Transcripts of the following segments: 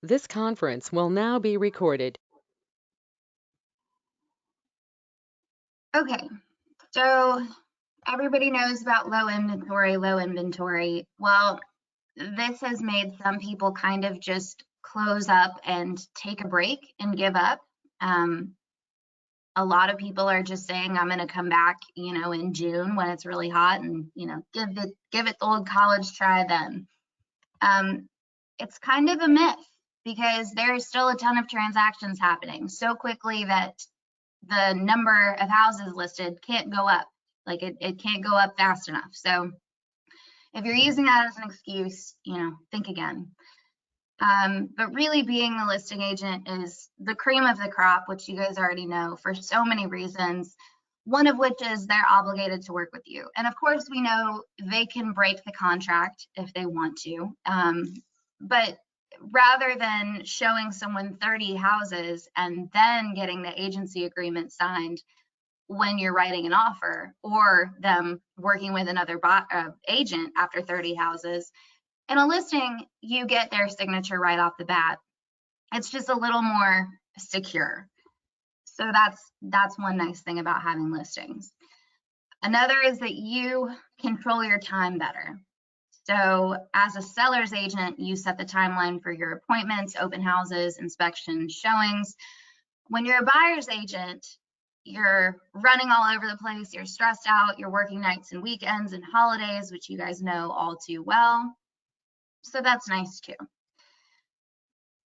This conference will now be recorded. Okay, so everybody knows about low inventory. Well, this has made some people kind of just close up and take a break and give up. A lot of people are just saying, I'm going to come back, in June when it's really hot and, give it the old college try then. It's kind of a myth because there's still a ton of transactions happening so quickly that the number of houses listed can't go up. Like it can't go up fast enough. So if you're using that as an excuse, think again. But really being a listing agent is the cream of the crop, which you guys already know for so many reasons. One of which is they're obligated to work with you. And of course, we know they can break the contract if they want to. But rather than showing someone 30 houses and then getting the agency agreement signed when you're writing an offer, or them working with another agent after 30 houses, in a listing, you get their signature right off the bat. It's just a little more secure. So that's one nice thing about having listings. Another is that you control your time better. So as a seller's agent, you set the timeline for your appointments, open houses, inspections, showings. When you're a buyer's agent, you're running all over the place, you're stressed out, you're working nights and weekends and holidays, which you guys know all too well. So that's nice too.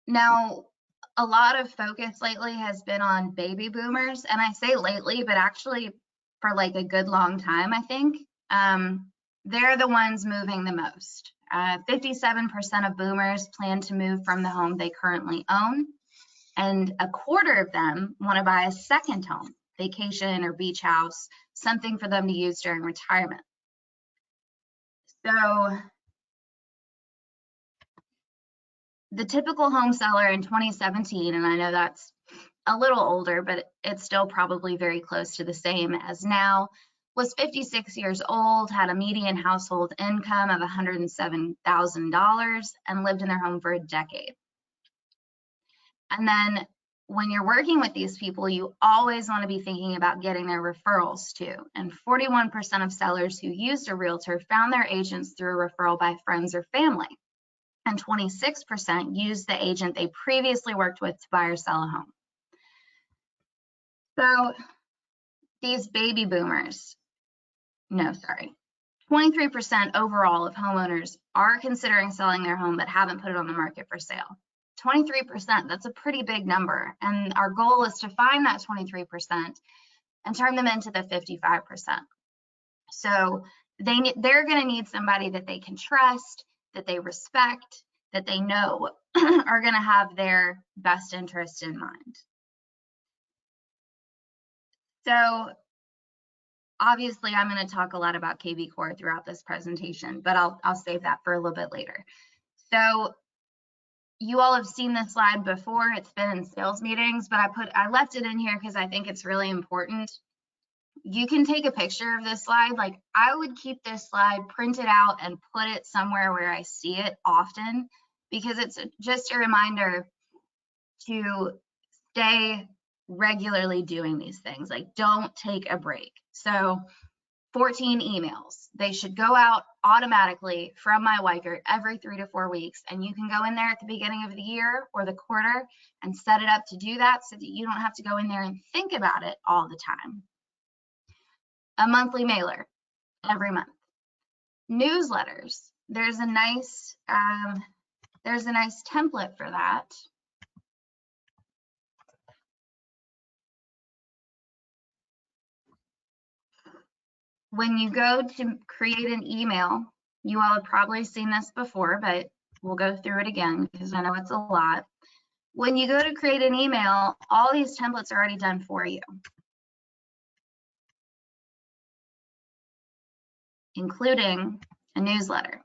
Now, a lot of focus lately has been on baby boomers, and I say lately, but actually for like a good long time, I think. They're the ones moving the most. 57% of boomers plan to move from the home they currently own, and a quarter of them want to buy a second home, vacation or beach house, something for them to use during retirement. So the typical home seller in 2017, and I know that's a little older, but it's still probably very close to the same as now, was 56 years old, had a median household income of $107,000, and lived in their home for a decade. And then when you're working with these people, you always want to be thinking about getting their referrals too. And 41% of sellers who used a realtor found their agents through a referral by friends or family. And 26% used the agent they previously worked with to buy or sell a home. So these baby boomers, 23% overall of homeowners are considering selling their home but haven't put it on the market for sale. 23%, that's a pretty big number. And our goal is to find that 23% and turn them into the 55%. So they're going to need somebody that they can trust, that they respect, that they know are going to have their best interest in mind. So obviously, I'm going to talk a lot about KB Core throughout this presentation, but I'll save that for a little bit later. So you all have seen this slide before. It's been in sales meetings, but I left it in here because I think it's really important. You can take a picture of this slide. Like, I would keep this slide printed out and put it somewhere where I see it often, because it's just a reminder to stay regularly doing these things. Like, don't take a break. So 14 emails. They should go out automatically from my Weichert every 3 to 4 weeks. And you can go in there at the beginning of the year or the quarter and set it up to do that so that you don't have to go in there and think about it all the time. A monthly mailer every month. Newsletters. There's a nice template for that. When you go to create an email, you all have probably seen this before, but we'll go through it again because I know it's a lot. When you go to create an email, all these templates are already done for you, including a newsletter.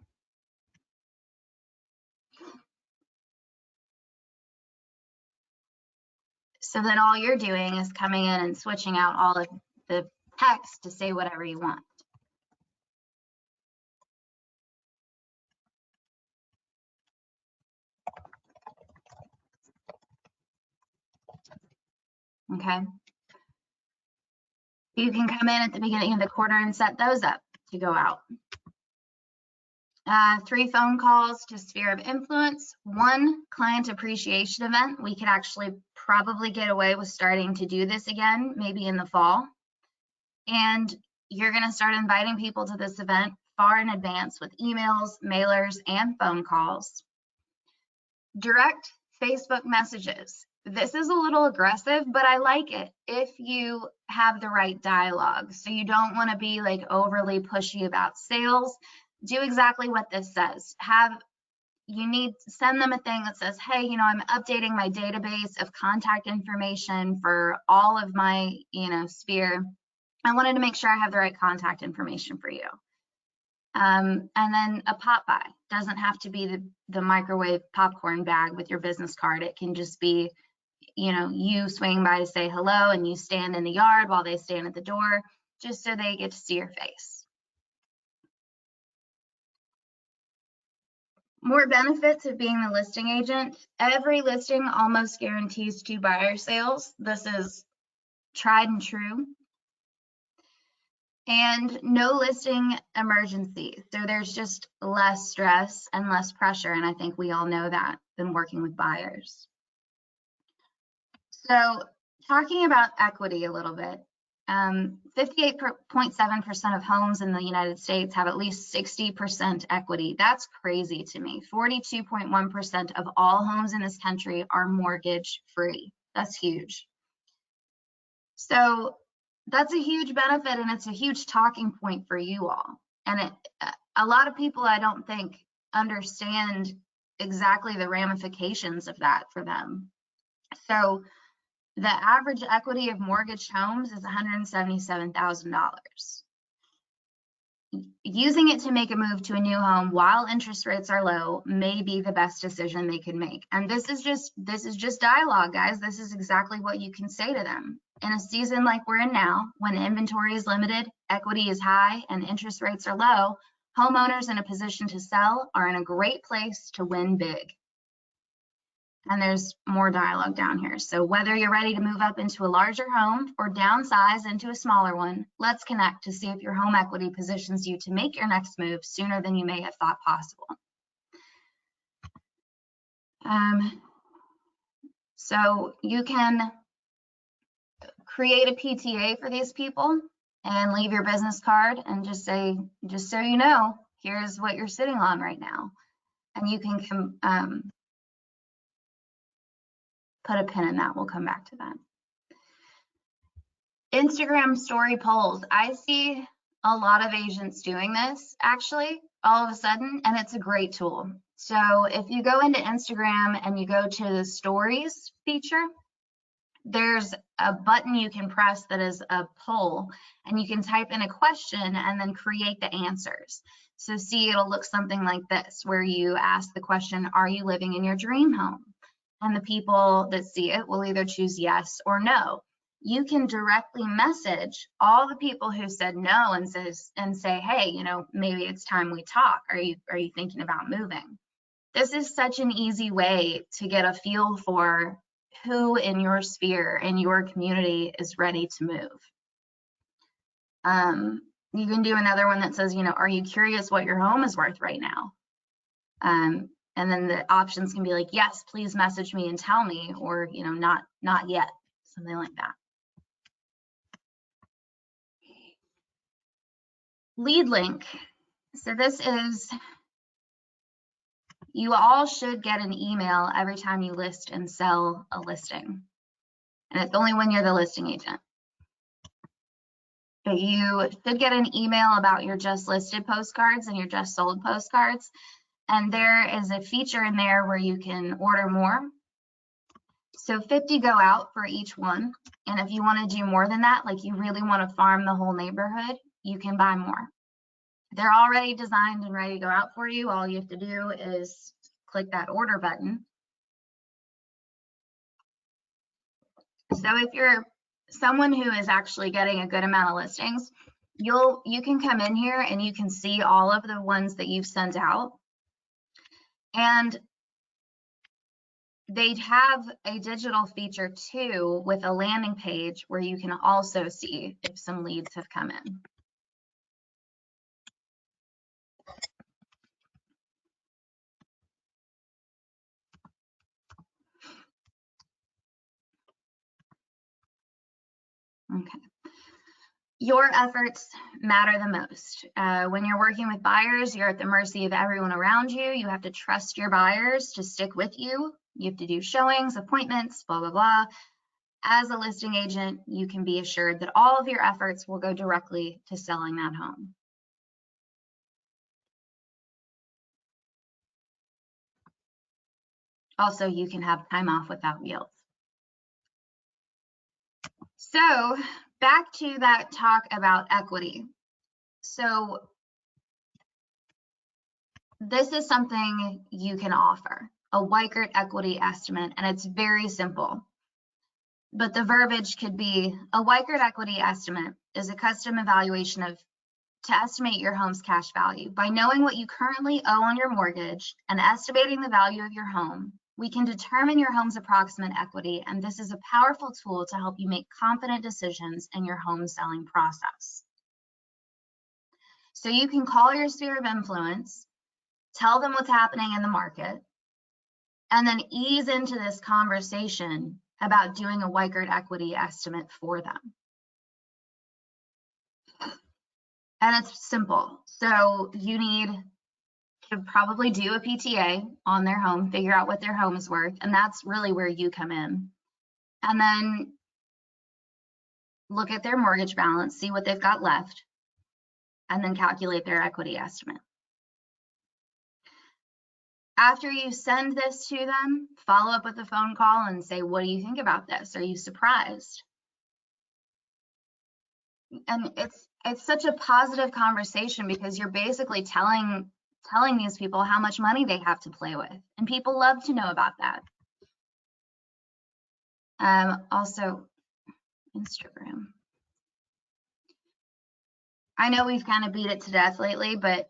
So then all you're doing is coming in and switching out all of the text to say whatever you want. okay? You can come in at the beginning of the quarter and set those up to go out. 3 phone calls to sphere of influence, 1 client appreciation event. We could actually probably get away with starting to do this again, maybe in the fall. And you're going to start inviting people to this event far in advance with emails, mailers, and phone calls. Direct Facebook messages. This is a little aggressive, but I like it if you have the right dialogue. So you don't want to be like overly pushy about sales. Do exactly what this says. Send them a thing that says, hey, you know, I'm updating my database of contact information for all of my, you know, sphere. I wanted to make sure I have the right contact information for you. And then a pop by. Doesn't have to be the microwave popcorn bag with your business card. It can just be, you know, you swing by to say hello and you stand in the yard while they stand at the door, just so they get to see your face. More benefits of being the listing agent. Every listing almost guarantees 2 buyer sales. This is tried and true. And no listing emergency. So there's just less stress and less pressure. And I think we all know that than working with buyers. So talking about equity a little bit. 58.7% of homes in the United States have at least 60% equity. That's crazy to me. 42.1% of all homes in this country are mortgage free. That's huge. So that's a huge benefit, and it's a huge talking point for you all. And a lot of people, I don't think, understand exactly the ramifications of that for them. So the average equity of mortgaged homes is $177,000. Using it to make a move to a new home while interest rates are low may be the best decision they could make. And this is just dialogue, guys. This is exactly what you can say to them. In a season like we're in now, when inventory is limited, equity is high, and interest rates are low, homeowners in a position to sell are in a great place to win big. And there's more dialogue down here. So whether you're ready to move up into a larger home or downsize into a smaller one, let's connect to see if your home equity positions you to make your next move sooner than you may have thought possible. So you can create a PTA for these people and leave your business card and just say, just so you know, here's what you're sitting on right now. And you can put a pin in that. We'll come back to that. Instagram story polls. I see a lot of agents doing this actually all of a sudden, and it's a great tool. So if you go into Instagram and you go to the stories feature, there's a button you can press that is a poll, and you can type in a question and then create the answers. So see, it'll look something like this, where you ask the question, are you living in your dream home? And the people that see it will either choose yes or no. You can directly message all the people who said no and say, hey, you know, maybe it's time we talk. Are you thinking about moving? This is such an easy way to get a feel for who in your sphere, in your community, is ready to move. You can do another one that says, you know, are you curious what your home is worth right now? And then the options can be like, yes, please message me and tell me, or, you know, not yet, something like that. Lead link. So this is, you all should get an email every time you list and sell a listing. And it's only when you're the listing agent. But you should get an email about your just listed postcards and your just sold postcards. And there is a feature in there where you can order more. So 50 go out for each one. And if you want to do more than that, like you really want to farm the whole neighborhood, you can buy more. They're already designed and ready to go out for you. All you have to do is click that order button. So if you're someone who is actually getting a good amount of listings, you can come in here and you can see all of the ones that you've sent out. And They have a digital feature too with a landing page where you can also see if some leads have come in. Okay. Your efforts matter the most. When you're working with buyers, you're at the mercy of everyone around you. You have to trust your buyers to stick with you. You have to do showings, appointments, blah, blah, blah. As a listing agent, you can be assured that all of your efforts will go directly to selling that home. Also, you can have time off without guilt. So back to that talk about equity. So this is something you can offer, a Weichert equity estimate, and it's very simple. But the verbiage could be a Weichert equity estimate is a custom evaluation to estimate your home's cash value. By knowing what you currently owe on your mortgage and estimating the value of your home, we can determine your home's approximate equity, and this is a powerful tool to help you make confident decisions in your home selling process. So you can call your sphere of influence, tell them what's happening in the market, and then ease into this conversation about doing a Weichert equity estimate for them. And it's simple. So you need to probably do a PTA on their home, figure out what their home is worth, and that's really where you come in. And then look at their mortgage balance, see what they've got left, and then calculate their equity estimate. After you send this to them, follow up with a phone call and say, what do you think about this? Are you surprised? And it's such a positive conversation because you're basically telling these people how much money they have to play with, and people love to know about that. Also, Instagram. I know we've kind of beat it to death lately, but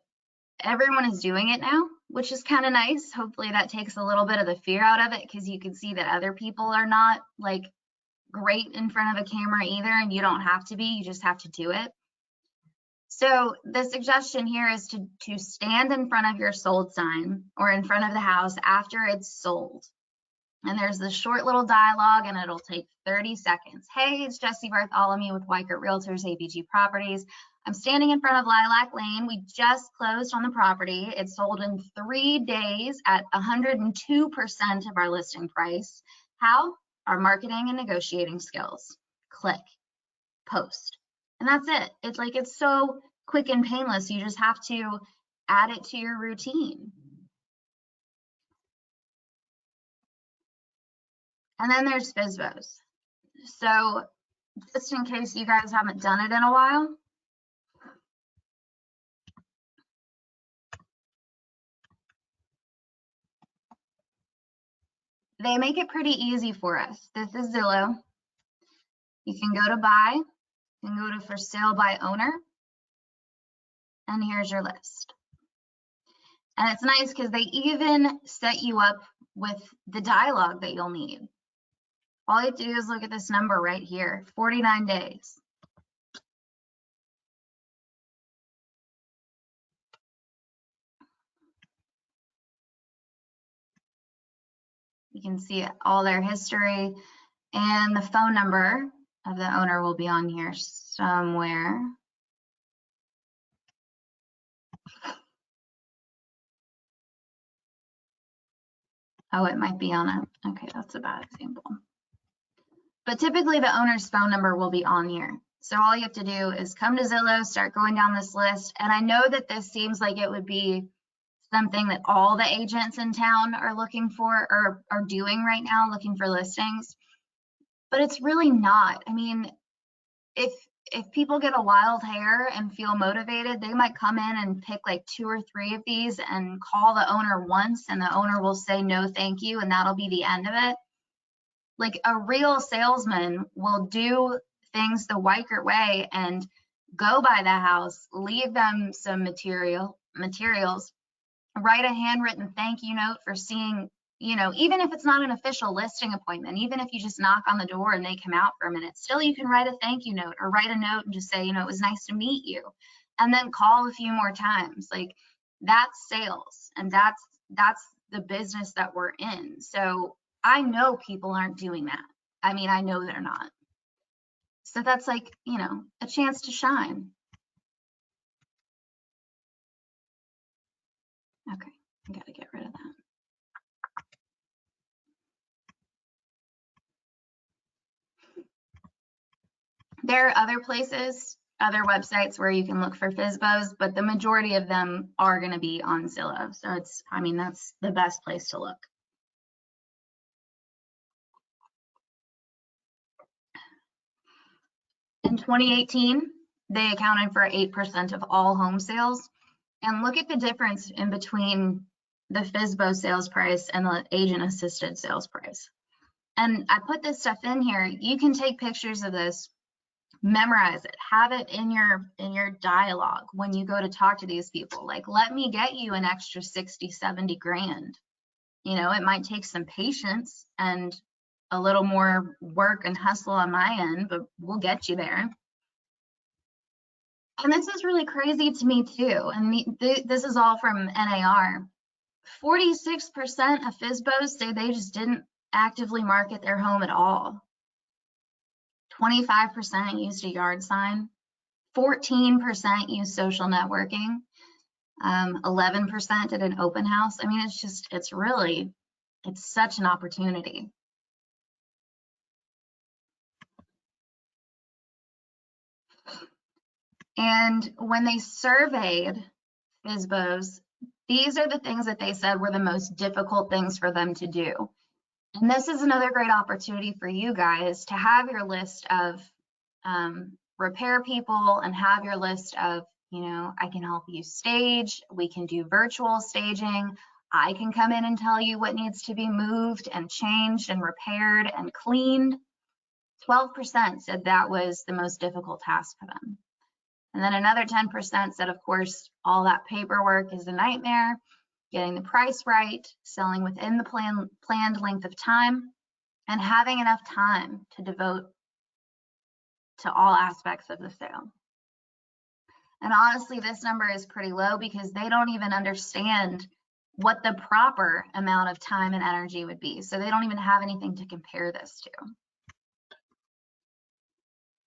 everyone is doing it now, which is kind of nice. Hopefully that takes a little bit of the fear out of it, because you can see that other people are not like great in front of a camera either, and you don't have to be, you just have to do it. So the suggestion here is to stand in front of your sold sign or in front of the house after it's sold. And there's this short little dialogue, and it'll take 30 seconds. Hey, it's Jessie Bartholomew with Weichert Realtors ABG Properties. I'm standing in front of Lilac Lane. We just closed on the property. It sold in 3 days at 102% of our listing price. How? Our marketing and negotiating skills. Click, post. And that's it. It's like, it's so quick and painless. You just have to add it to your routine. And then there's FSBOs. So just in case you guys haven't done it in a while, they make it pretty easy for us. This is Zillow. You can go to buy, you can go to for sale by owner, and here's your list. And it's nice because they even set you up with the dialogue that you'll need. All you have to do is look at this number right here, 49 days. You can see all their history, and the phone number of the owner will be on here somewhere. Oh, it might be on it. Okay, that's a bad example. But typically the owner's phone number will be on here. So all you have to do is come to Zillow, start going down this list. And I know that this seems like it would be something that all the agents in town are looking for or are doing right now, looking for listings. But it's really not. I mean, if people get a wild hair and feel motivated, they might come in and pick like 2 or 3 of these and call the owner once, and the owner will say no thank you, and that'll be the end of it. Like, a real salesman will do things the Weichert way and go by the house, leave them some materials, write a handwritten thank you note for seeing, you know, even if it's not an official listing appointment, even if you just knock on the door and they come out for a minute, still you can write a thank you note or write a note and just say, you know, it was nice to meet you, and then call a few more times. Like, that's sales, and that's the business that we're in. So I know people aren't doing that. I mean, I know they're not. So that's like, you know, a chance to shine. Okay, I gotta get rid of that. There are other places, other websites where you can look for FSBOs, but the majority of them are going to be on Zillow. So it's, I mean, that's the best place to look. In 2018, they accounted for 8% of all home sales. And look at the difference in between the FSBO sales price and the agent assisted sales price. And I put this stuff in here. You can take pictures of this, memorize it, have it in your dialogue when you go to talk to these people. Like, let me get you an extra 60, 70 grand. You know, it might take some patience and a little more work and hustle on my end, but we'll get you there. And this is really crazy to me too. And this is all from NAR. 46% of FSBOs say they just didn't actively market their home at all. 25% used a yard sign. 14% used social networking. 11% did an open house. I mean, it's such an opportunity. And when they surveyed FSBOs, these are the things that they said were the most difficult things for them to do. And this is another great opportunity for you guys to have your list of repair people and have your list of, you know, I can help you stage, we can do virtual staging, I can come in and tell you what needs to be moved and changed and repaired and cleaned. 12% said that was the most difficult task for them. And then another 10% said, of course, all that paperwork is a nightmare, getting the price right, selling within the planned length of time, and having enough time to devote to all aspects of the sale. And honestly, this number is pretty low because they don't even understand what the proper amount of time and energy would be. So they don't even have anything to compare this to.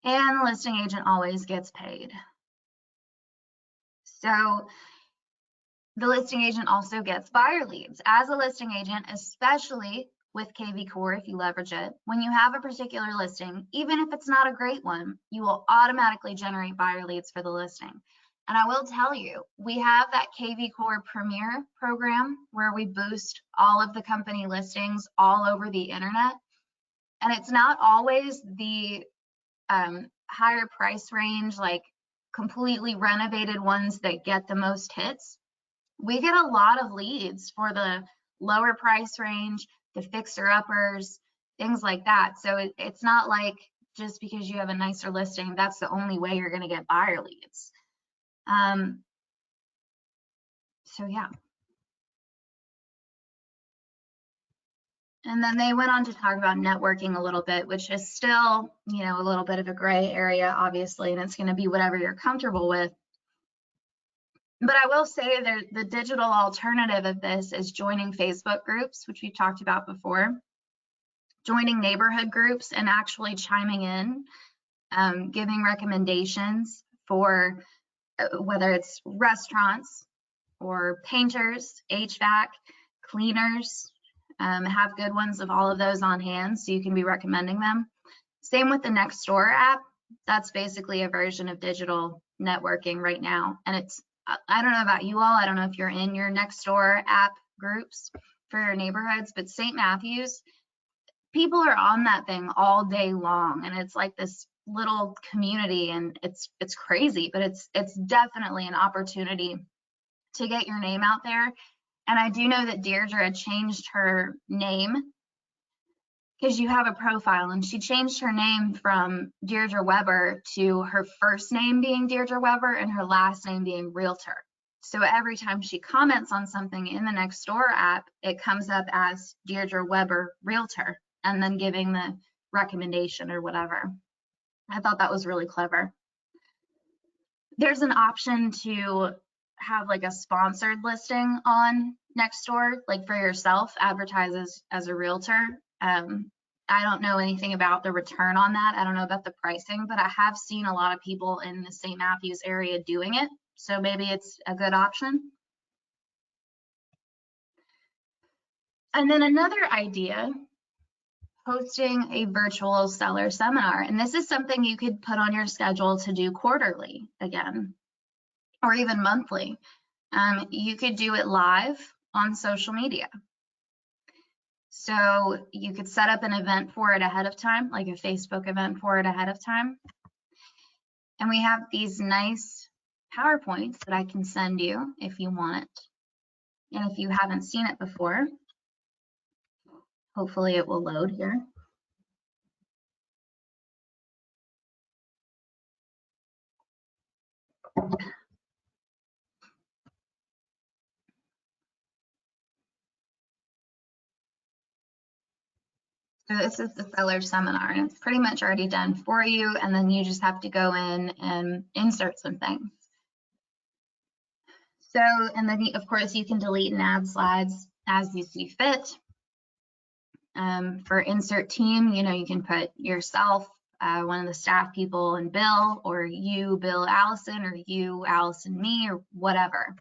And the listing agent always gets paid. So the listing agent also gets buyer leads. As a listing agent, especially with KV Core, if you leverage it, when you have a particular listing, even if it's not a great one, you will automatically generate buyer leads for the listing. And I will tell you, we have that KV Core Premier program where we boost all of the company listings all over the internet. And it's not always the higher price range, like completely renovated ones that get the most hits. We get a lot of leads for the lower price range, the fixer-uppers, things like that. So it's not like just because you have a nicer listing, that's the only way you're going to get buyer leads. So yeah. And then they went on to talk about networking a little bit, which is still, you know, a little bit of a gray area, obviously, and it's going to be whatever you're comfortable with. But I will say that the digital alternative of this is joining Facebook groups, which we've talked about before, joining neighborhood groups and actually chiming in, giving recommendations for whether it's restaurants or painters, HVAC, cleaners, have good ones of all of those on hand so you can be recommending them. Same with the Nextdoor app. That's basically a version of digital networking right now. And it's, I don't know about you all, I don't know if you're in your Nextdoor app groups for your neighborhoods, but St. Matthews, people are on that thing all day long. And it's like this little community, and it's crazy, but it's definitely an opportunity to get your name out there. And I do know that Deirdre changed her name because you have a profile, and she changed her name from Deirdre Weber to her first name being Deirdre Weber and her last name being Realtor. So every time she comments on something in the Nextdoor app, it comes up as Deirdre Weber, realtor, and then giving the recommendation or whatever. I thought that was really clever. There's an option to have like a sponsored listing on Nextdoor, like for yourself, advertise as a realtor. I don't know anything about the return on that. I don't know about the pricing, but I have seen a lot of people in the St. Matthews area doing it. So maybe it's a good option. And then another idea, hosting a virtual seller seminar. And this is something you could put on your schedule to do quarterly again, or even monthly. You could do it live on social media. So you could set up an event for it ahead of time, like a Facebook event for it ahead of time. And we have these nice PowerPoints that I can send you if you want it. And if you haven't seen it before, hopefully it will load here. So this is the seller seminar, and it's pretty much already done for you, and then you just have to go in and insert some things. So, and then of course you can delete and add slides as you see fit. For insert team, you can put yourself, one of the staff people, and Bill, or you, Bill, Allison, or you, Allison, me, or whatever.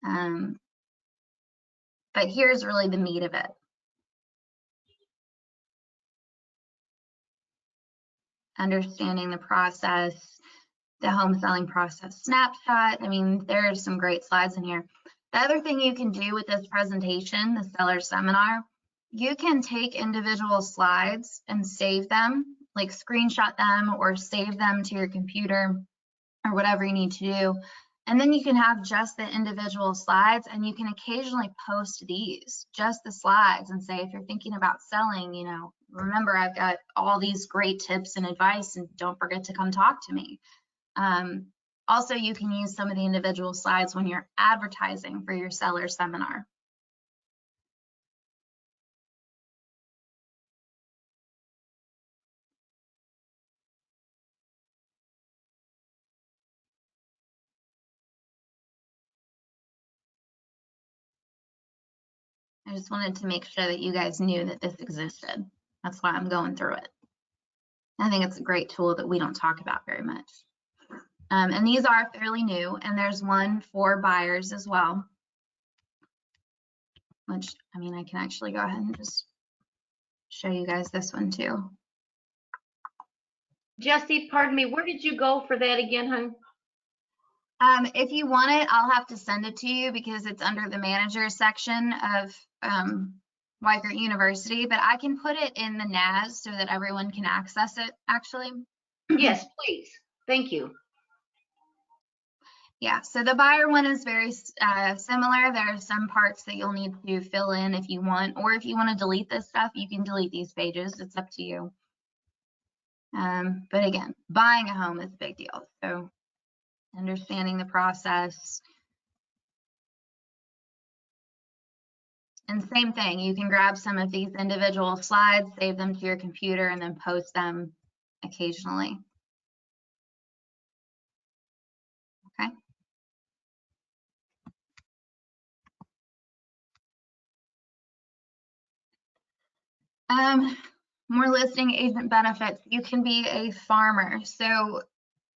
But here's really the meat of it. Understanding the process, the home selling process snapshot. I mean, there are some great slides in here. The other thing you can do with this presentation, the seller seminar, you can take individual slides and save them, like screenshot them or save them to your computer or whatever you need to do. And then you can have just the individual slides, and you can occasionally post these, just the slides, and say, if you're thinking about selling, remember, I've got all these great tips and advice, and don't forget to come talk to me. Also, you can use some of the individual slides when you're advertising for your seller seminar. I just wanted to make sure that you guys knew that this existed. That's why I'm going through it. I think it's a great tool that we don't talk about very much. And these are fairly new, and there's one for buyers as well, which, I mean, I can actually go ahead and just show you guys this one too. Jesse, pardon me, where did you go for that again, hon? If you want it, I'll have to send it to you because it's under the manager section of Weigert University, but I can put it in the NAS so that everyone can access it, actually. Yes, please. Thank you. Yeah, so the buyer one is very similar. There are some parts that you'll need to fill in if you want, or if you want to delete this stuff, you can delete these pages. It's up to you. But again, buying a home is a big deal. So understanding the process. And same thing, you can grab some of these individual slides, save them to your computer, and then post them occasionally. Okay. More listing agent benefits. You can be a farmer. So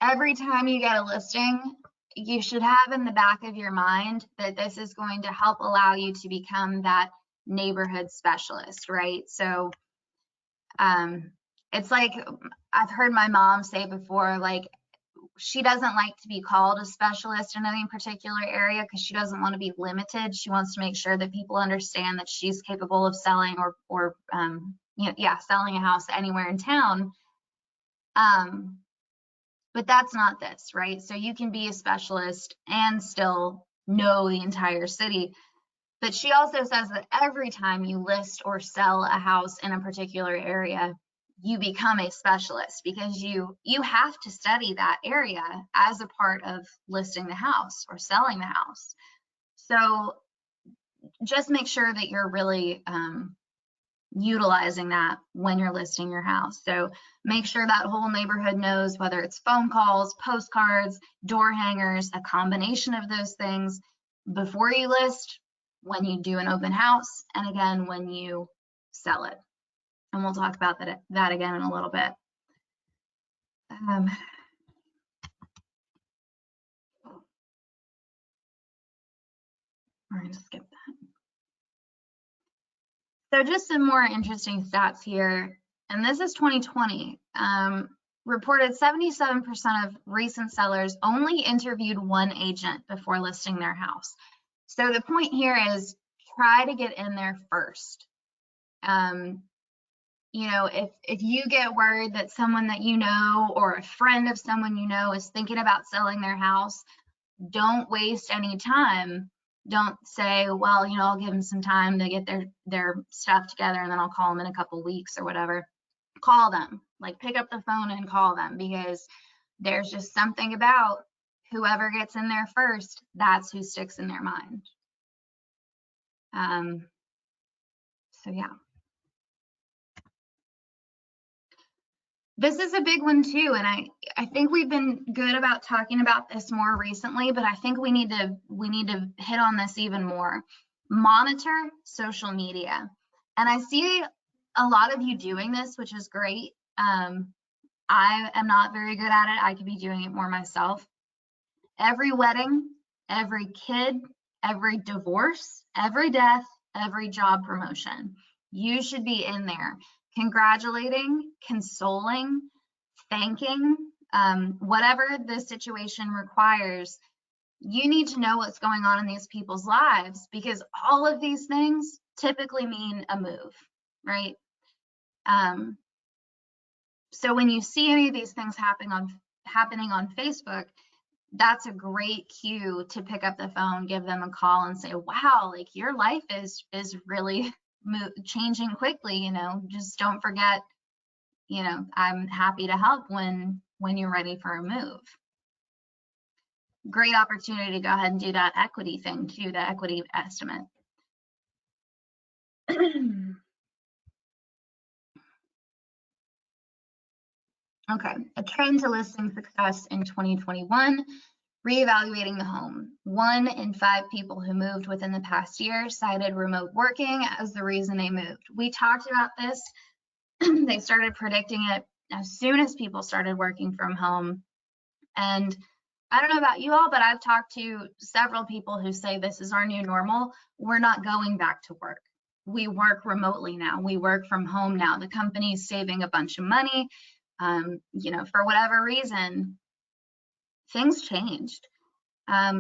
every time you get a listing, you should have in the back of your mind that this is going to help allow you to become that neighborhood specialist, right? So it's like I've heard my mom say before, like, she doesn't like to be called a specialist in any particular area because she doesn't want to be limited. She wants to make sure that people understand that she's capable of selling or selling a house anywhere in town. But that's not this, right? So you can be a specialist and still know the entire city. But she also says that every time you list or sell a house in a particular area, you become a specialist, because you have to study that area as a part of listing the house or selling the house. So just make sure that you're really utilizing that when you're listing your house. So make sure that whole neighborhood knows, whether it's phone calls, postcards, door hangers, a combination of those things, before you list, when you do an open house, and again when you sell it. And we'll talk about that again in a little bit. We're going to skip that. So just some more interesting stats here. And this is 2020. Reported 77% of recent sellers only interviewed one agent before listing their house. So the point here is try to get in there first. You know, if you get word that someone that you know or a friend of someone you know is thinking about selling their house, don't waste any time. Don't say, well, you know, I'll give them some time to get their stuff together and then I'll call them in a couple weeks or whatever. Call them, like pick up the phone and call them, because there's just something about whoever gets in there first, that's who sticks in their mind. So yeah. This is a big one too, and I think we've been good about talking about this more recently, but I think we need to hit on this even more. Monitor social media. And I see a lot of you doing this, which is great. I am not very good at it. I could be doing it more myself. Every wedding, every kid, every divorce, every death, every job promotion, you should be in there congratulating, consoling, thanking, whatever the situation requires. You need to know what's going on in these people's lives, because all of these things typically mean a move, right? So when you see any of these things happening on Facebook, that's a great cue to pick up the phone, give them a call and say, wow, like your life is really changing quickly, you know, just don't forget, you know, I'm happy to help when you're ready for a move. Great opportunity to go ahead and do that equity thing too, the equity estimate. Okay, a trend to listing success in 2021, reevaluating the home. 1 in 5 people who moved within the past year cited remote working as the reason they moved. We talked about this. They started predicting it as soon as people started working from home. And I don't know about you all, but I've talked to several people who say this is our new normal. We're not going back to work. We work remotely now. We work from home now. The company's saving a bunch of money. You know, for whatever reason, things changed.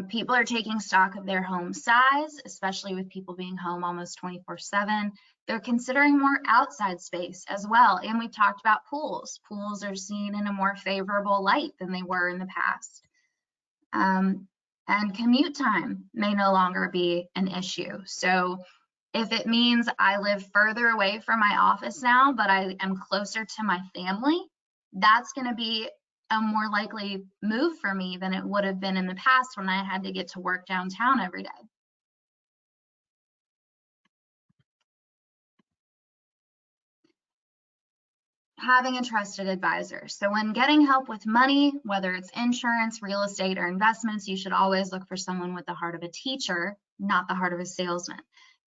People are taking stock of their home size, especially with people being home almost 24/7. They're considering more outside space as well. And we talked about pools. Pools are seen in a more favorable light than they were in the past. And commute time may no longer be an issue. So if it means I live further away from my office now, but I am closer to my family, that's going to be a more likely move for me than it would have been in the past when I had to get to work downtown every day. Having a trusted advisor. So when getting help with money, whether it's insurance, real estate, or investments, you should always look for someone with the heart of a teacher, not the heart of a salesman.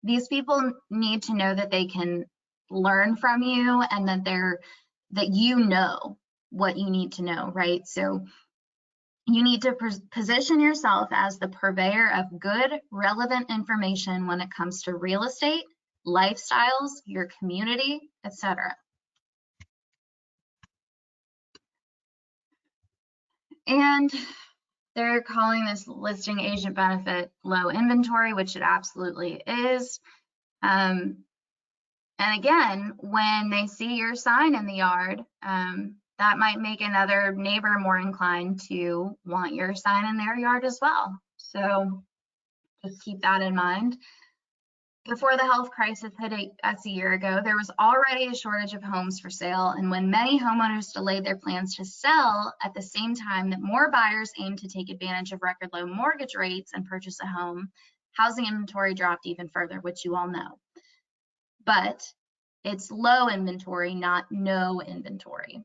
These people need to know that they can learn from you and that you know what you need to know, right? So you need to position yourself as the purveyor of good, relevant information when it comes to real estate, lifestyles, your community, etc. And they're calling this listing agent benefit low inventory, which it absolutely is. And again, when they see your sign in the yard, that might make another neighbor more inclined to want your sign in their yard as well. So just keep that in mind. Before the health crisis hit us a year ago, there was already a shortage of homes for sale, and when many homeowners delayed their plans to sell at the same time that more buyers aimed to take advantage of record low mortgage rates and purchase a home, housing inventory dropped even further, which you all know. But it's low inventory, not no inventory.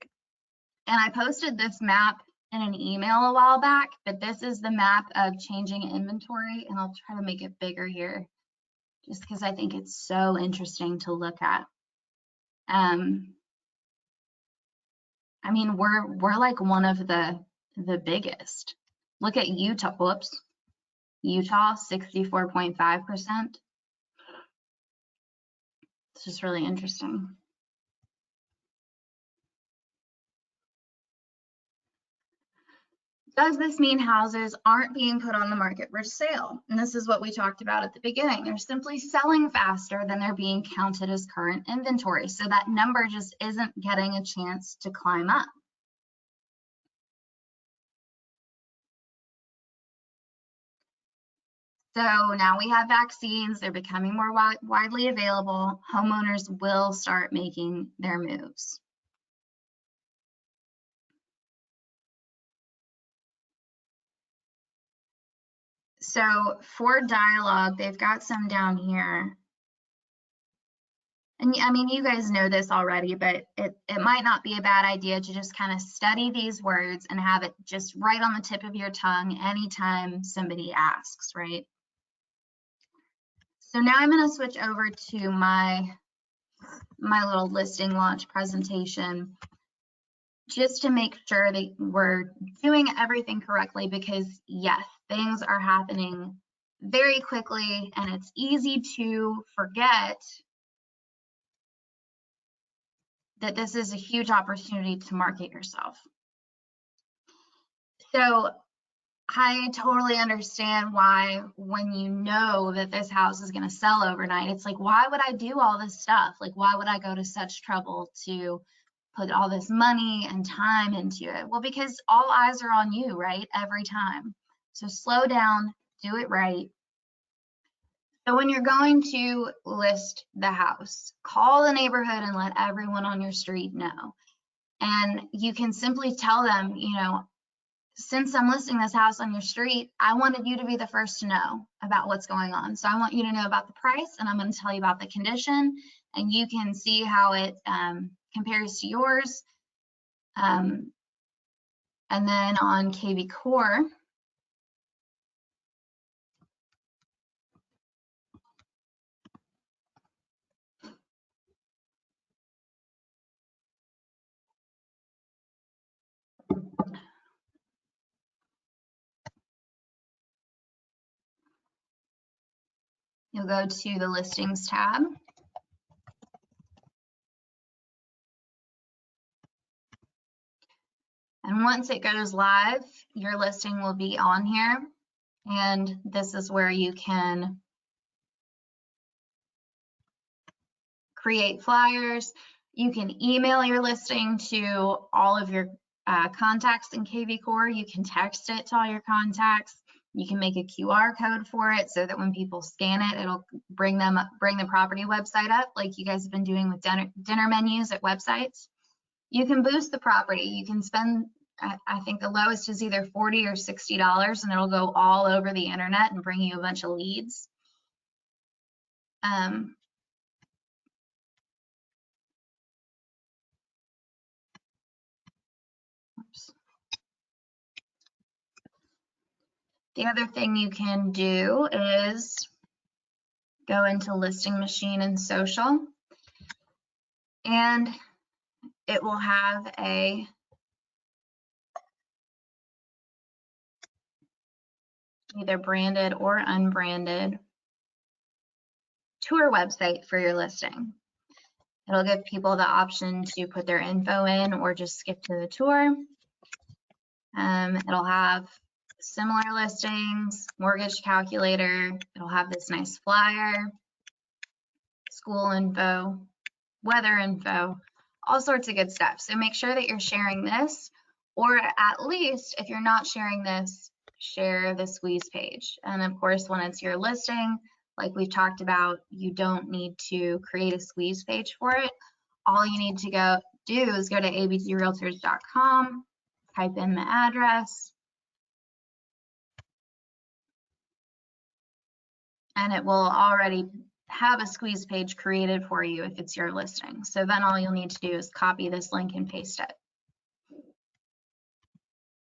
And I posted this map in an email a while back, but this is the map of changing inventory, and I'll try to make it bigger here, just because I think it's so interesting to look at. I mean, we're like one of the biggest. Look at Utah. Whoops, Utah, 64.5%. It's just really interesting. Does this mean houses aren't being put on the market for sale? And this is what we talked about at the beginning. They're simply selling faster than they're being counted as current inventory. So that number just isn't getting a chance to climb up. So now we have vaccines, they're becoming more widely available. Homeowners will start making their moves. So for dialogue, they've got some down here. And I mean, you guys know this already, but it might not be a bad idea to just kind of study these words and have it just right on the tip of your tongue anytime somebody asks, right? So now I'm going to switch over to my little listing launch presentation, just to make sure that we're doing everything correctly, because yes, things are happening very quickly and it's easy to forget that this is a huge opportunity to market yourself. So I totally understand why, when you know that this house is going to sell overnight, it's like, why would I do all this stuff? Like, why would I go to such trouble to put all this money and time into it? Well, because all eyes are on you, right? Every time. So slow down, do it right. So when you're going to list the house, call the neighborhood and let everyone on your street know. And you can simply tell them, you know, since I'm listing this house on your street, I wanted you to be the first to know about what's going on. So I want you to know about the price, and I'm going to tell you about the condition, and you can see how it compares to yours. And then on kvCORE, you'll go to the listings tab. And once it goes live, your listing will be on here. And this is where you can create flyers. You can email your listing to all of your contacts in kvCORE. You can text it to all your contacts. You can make a QR code for it so that when people scan it, it'll bring the property website up, like you guys have been doing with dinner menus at websites. You can boost the property. You can spend, I think the lowest is either $40 or $60, and it'll go all over the internet and bring you a bunch of leads. The other thing you can do is go into Listing Machine and Social, and it will have a either branded or unbranded tour website for your listing. It'll give people the option to put their info in or just skip to the tour. It'll have similar listings, mortgage calculator. It'll have this nice flyer, school info, weather info, all sorts of good stuff. So make sure that you're sharing this, or at least if you're not sharing this, share the squeeze page. And of course, when it's your listing, like we've talked about, you don't need to create a squeeze page for it. All you need to do is go to abcrealtors.com, type in the address, and it will already have a squeeze page created for you if it's your listing. So then all you'll need to do is copy this link and paste it.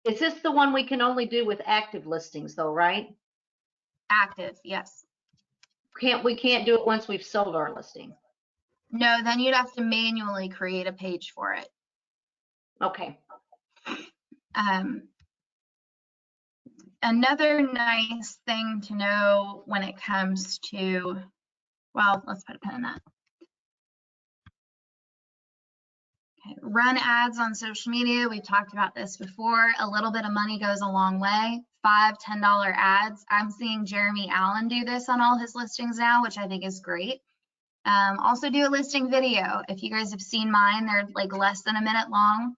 Is this the one we can only do with active listings though, right? Active, yes. We can't do it once we've sold our listing. No, then you'd have to manually create a page for it. Okay. Another nice thing to know when it comes to, well, let's put a pin in that. Okay. Run ads on social media. We've talked about this before. A little bit of money goes a long way. $5, $10 ads. I'm seeing Jeremy Allen do this on all his listings now, which I think is great. Also do a listing video. If you guys have seen mine, they're like less than a minute long.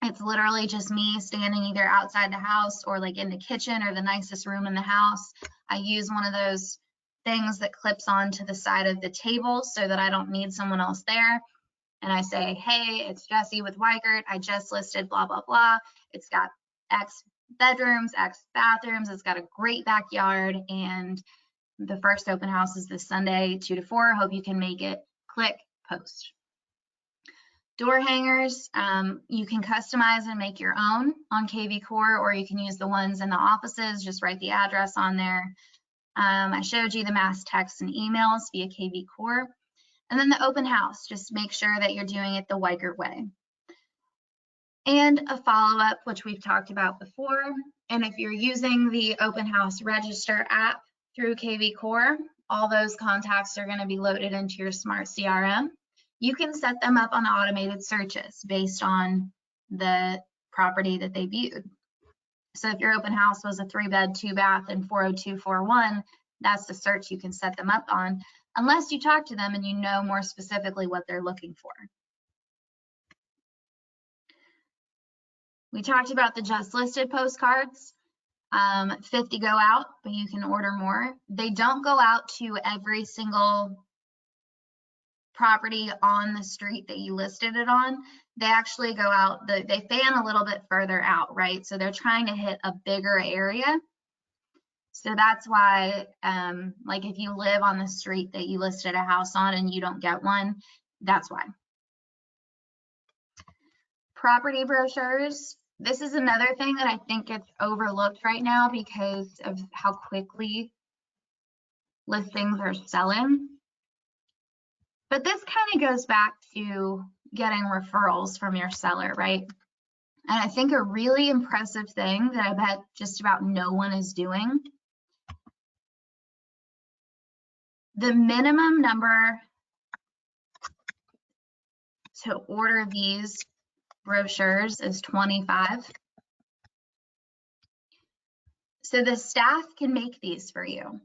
It's literally just me standing either outside the house or like in the kitchen or the nicest room in the house. I use one of those things that clips onto the side of the table so that I don't need someone else there. And I say, hey, it's Jessie with Weichert. I just listed blah, blah, blah. It's got X bedrooms, X bathrooms. It's got a great backyard. And the first open house is this Sunday, 2 to 4. Hope you can make it. Click, post. Door hangers, you can customize and make your own on kvCORE, or you can use the ones in the offices. Just write the address on there. I showed you the mass texts and emails via kvCORE. And then the open house, just make sure that you're doing it the Weichert way. And a follow-up, which we've talked about before. And if you're using the open house register app through kvCORE, all those contacts are going to be loaded into your smart CRM. You can set them up on automated searches based on the property that they viewed. So if your open house was a 3-bed, 2-bath, and 40241, that's the search you can set them up on, unless you talk to them and you know more specifically what they're looking for. We talked about the just listed postcards. 50 go out, but you can order more. They don't go out to every single property on the street that you listed it on. They actually go out, they fan a little bit further out, right? So they're trying to hit a bigger area. So that's why, like if you live on the street that you listed a house on and you don't get one, that's why. Property brochures. This is another thing that I think gets overlooked right now because of how quickly listings are selling. But this kind of goes back to getting referrals from your seller, right? And I think a really impressive thing that I bet just about no one is doing, the minimum number to order these brochures is 25. So the staff can make these for you.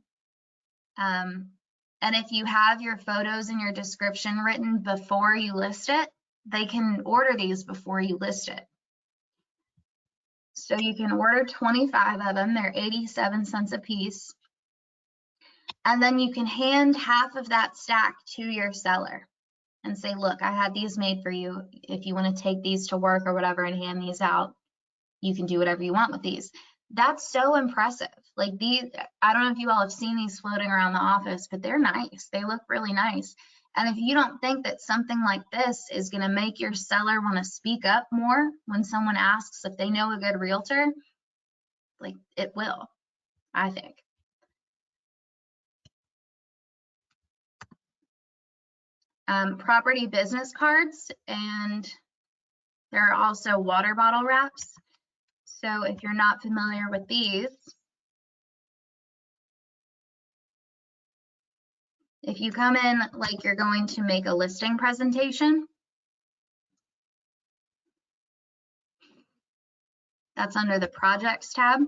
And if you have your photos and your description written before you list it, they can order these before you list it. So you can order 25 of them. They're 87 cents a piece. And then you can hand half of that stack to your seller and say, look, I had these made for you. If you want to take these to work or whatever and hand these out, you can do whatever you want with these. That's so impressive. Like these, I don't know if you all have seen these floating around the office, but they're nice. They look really nice. And if you don't think that something like this is going to make your seller want to speak up more when someone asks if they know a good realtor, like it will, I think. Property business cards, and there are also water bottle wraps. So if you're not familiar with these, if you come in like you're going to make a listing presentation, that's under the projects tab.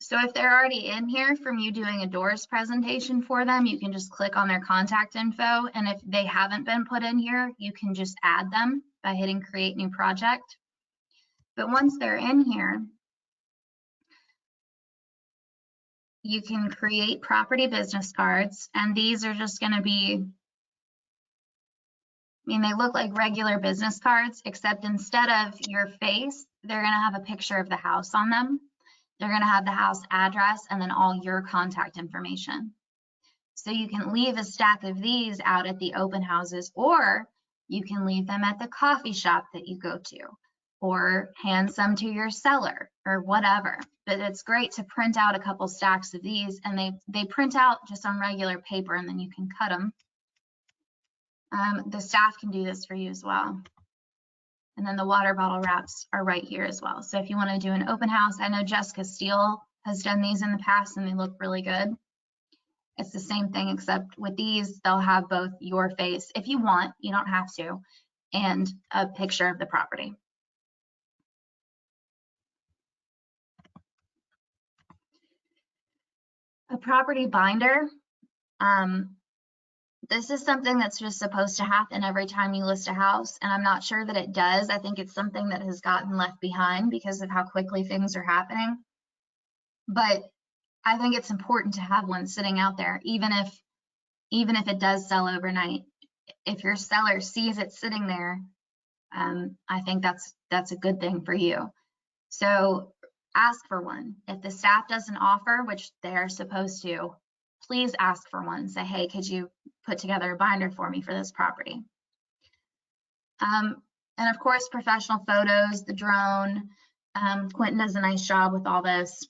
So if they're already in here from you doing a doors presentation for them, you can just click on their contact info. And if they haven't been put in here, you can just add them by hitting create new project. But once they're in here, you can create property business cards, and these are just going to be, I mean, they look like regular business cards, except instead of your face, they're going to have a picture of the house on them. They're going to have the house address and then all your contact information. So you can leave a stack of these out at the open houses, or you can leave them at the coffee shop that you go to, or hand some to your seller or whatever. But it's great to print out a couple stacks of these, and they print out just on regular paper, and then you can cut them. The staff can do this for you as well. And then the water bottle wraps are right here as well. So if you want to do an open house, I know Jessica Steele has done these in the past and they look really good. It's the same thing, except with these, they'll have both your face, if you want, you don't have to, and a picture of the property. A property binder. This is something that's just supposed to happen every time you list a house, and I'm not sure that it does. I think it's something that has gotten left behind because of how quickly things are happening. But I think it's important to have one sitting out there, even if it does sell overnight. If your seller sees it sitting there, I think that's a good thing for you. So ask for one. If the staff doesn't offer, which they are supposed to, please ask for one. Say, hey, could you put together a binder for me for this property? And of course, professional photos, the drone. Quentin does a nice job with all this.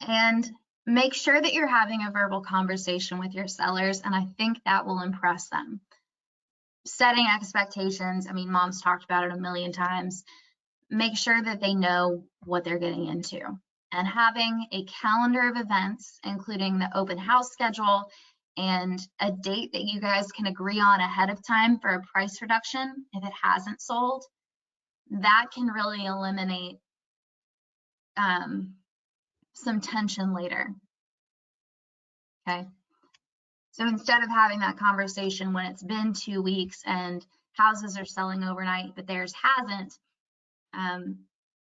And make sure that you're having a verbal conversation with your sellers, and I think that will impress them. Setting expectations, I mean, Mom's talked about it a million times. Make sure that they know what they're getting into. And having a calendar of events, including the open house schedule and a date that you guys can agree on ahead of time for a price reduction if it hasn't sold, that can really eliminate some tension later. Okay. So instead of having that conversation when it's been 2 weeks and houses are selling overnight, but theirs hasn't,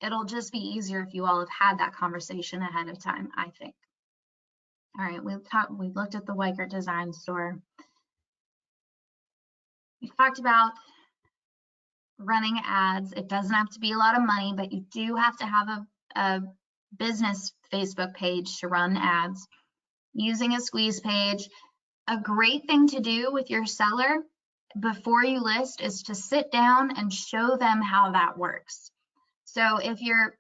it'll just be easier if you all have had that conversation ahead of time, I think. All right, we've looked at the Weichert Design Store. We talked about running ads. It doesn't have to be a lot of money, but you do have to have a business Facebook page to run ads. Using a squeeze page. A great thing to do with your seller before you list is to sit down and show them how that works. So if you're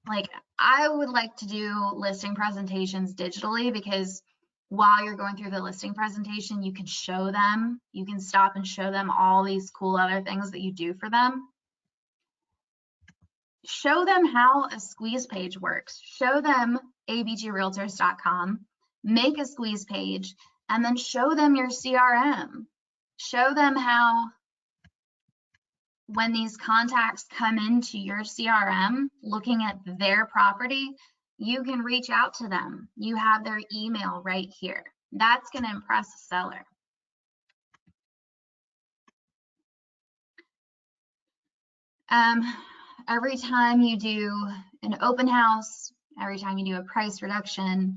like, I would like to do listing presentations digitally, because while you're going through the listing presentation, you can show them, you can stop and show them all these cool other things that you do for them. Show them how a squeeze page works. Show them abgrealtors.com, make a squeeze page, and then show them your CRM. Show them how when these contacts come into your CRM, looking at their property, you can reach out to them. You have their email right here. That's going to impress the seller. Every time you do an open house, every time you do a price reduction,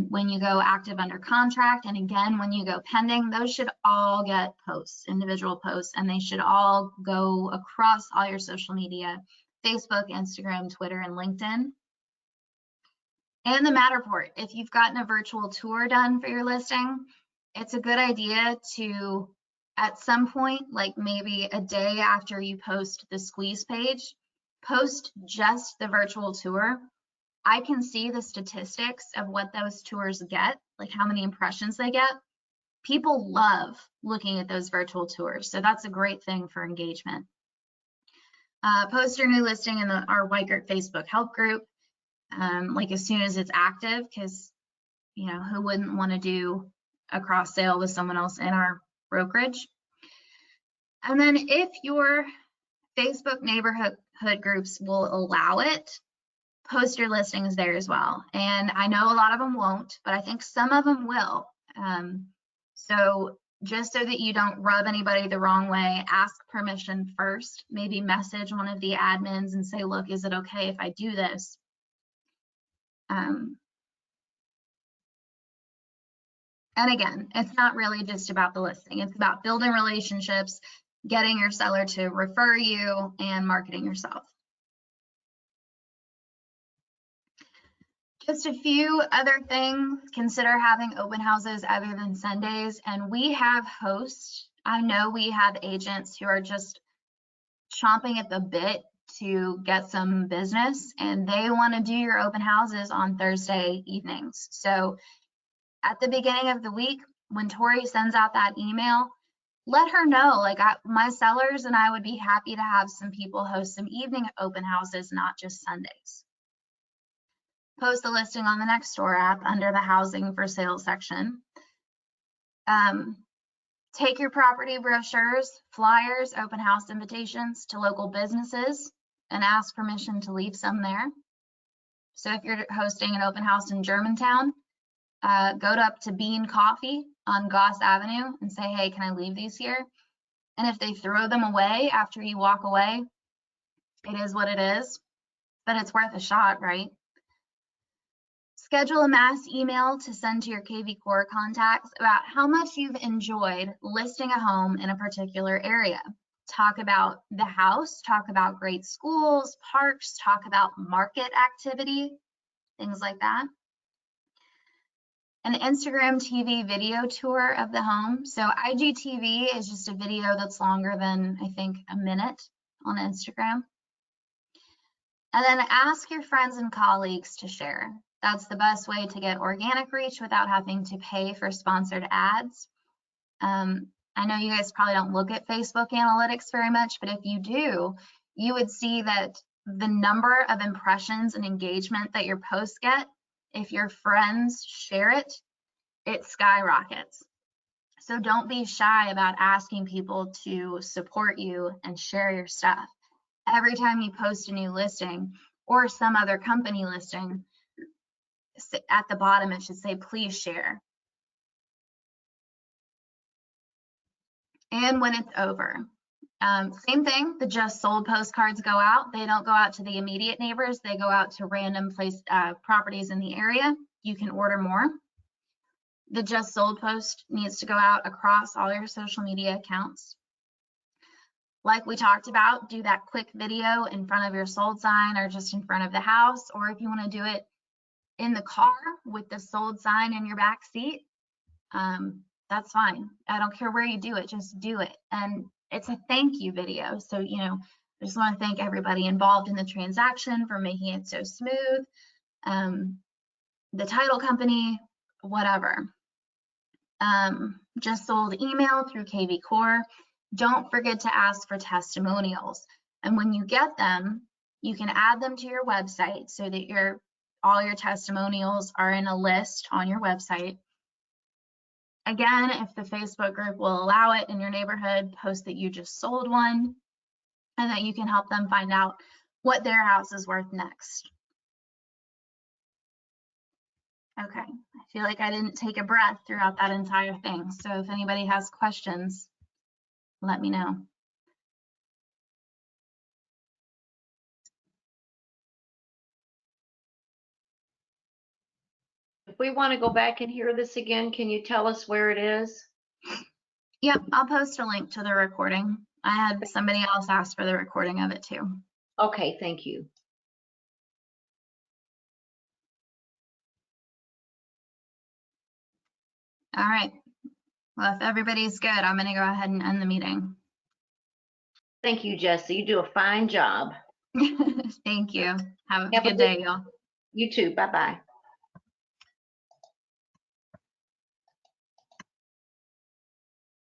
when you go active under contract, and again, when you go pending, those should all get posts, individual posts, and they should all go across all your social media, Facebook, Instagram, Twitter, and LinkedIn. And the Matterport. If you've gotten a virtual tour done for your listing, it's a good idea to, at some point, like maybe a day after you post the squeeze page, post just the virtual tour. I can see the statistics of what those tours get, like how many impressions they get. People love looking at those virtual tours, so that's a great thing for engagement. Post your new listing in our Weichert Facebook help group, like as soon as it's active, because you know, who wouldn't want to do a cross sale with someone else in our brokerage? And then if your Facebook neighborhood groups will allow it, post your listings there as well. And I know a lot of them won't, but I think some of them will. So just so that you don't rub anybody the wrong way, ask permission first. Maybe message one of the admins and say, look, is it okay if I do this? And again, it's not really just about the listing. It's about building relationships, getting your seller to refer you, and marketing yourself. Just a few other things. Consider having open houses other than Sundays. And we have hosts. I know we have agents who are just chomping at the bit to get some business, and they want to do your open houses on Thursday evenings. So at the beginning of the week, when Tori sends out that email, let her know, like, my sellers and I would be happy to have some people host some evening open houses, not just Sundays. Post the listing on the Nextdoor app under the housing for sale section. Take your property brochures, flyers, open house invitations to local businesses and ask permission to leave some there. So if you're hosting an open house in Germantown, go up to Bean Coffee on Goss Avenue and say, hey, can I leave these here? And if they throw them away after you walk away, it is what it is, but it's worth a shot, right? Schedule a mass email to send to your KV Core contacts about how much you've enjoyed listing a home in a particular area. Talk about the house, talk about great schools, parks, talk about market activity, things like that. An Instagram TV video tour of the home. So IGTV is just a video that's longer than, I think, a minute on Instagram. And then ask your friends and colleagues to share. That's the best way to get organic reach without having to pay for sponsored ads. I know you guys probably don't look at Facebook analytics very much, but if you do, you would see that the number of impressions and engagement that your posts get, if your friends share it, it skyrockets. So don't be shy about asking people to support you and share your stuff. Every time you post a new listing or some other company listing, at the bottom it should say, please share. And when it's over. Same thing, the just sold postcards go out. They don't go out to the immediate neighbors. They go out to random properties in the area. You can order more. The just sold post needs to go out across all your social media accounts. Like we talked about, do that quick video in front of your sold sign or just in front of the house, or if you want to do it in the car with the sold sign in your back seat, that's fine. I don't care where you do it, just do it. And it's a thank you video. So, you know, I just want to thank everybody involved in the transaction for making it so smooth. The title company, whatever. Just sold email through KV Core. Don't forget to ask for testimonials. And when you get them, you can add them to your website so that all your testimonials are in a list on your website. Again, if the Facebook group will allow it in your neighborhood, post that you just sold one and that you can help them find out what their house is worth next. Okay, I feel like I didn't take a breath throughout that entire thing. So if anybody has questions, let me know. If we want to go back and hear this again, can you tell us where it is? Yep, I'll post a link to the recording. I had somebody else ask for the recording of it too. Okay, thank you. All right. Well, if everybody's good, I'm going to go ahead and end the meeting. Thank you, Jesse. You do a fine job. Thank you. Have a Have a good day, y'all. You too. Bye-bye.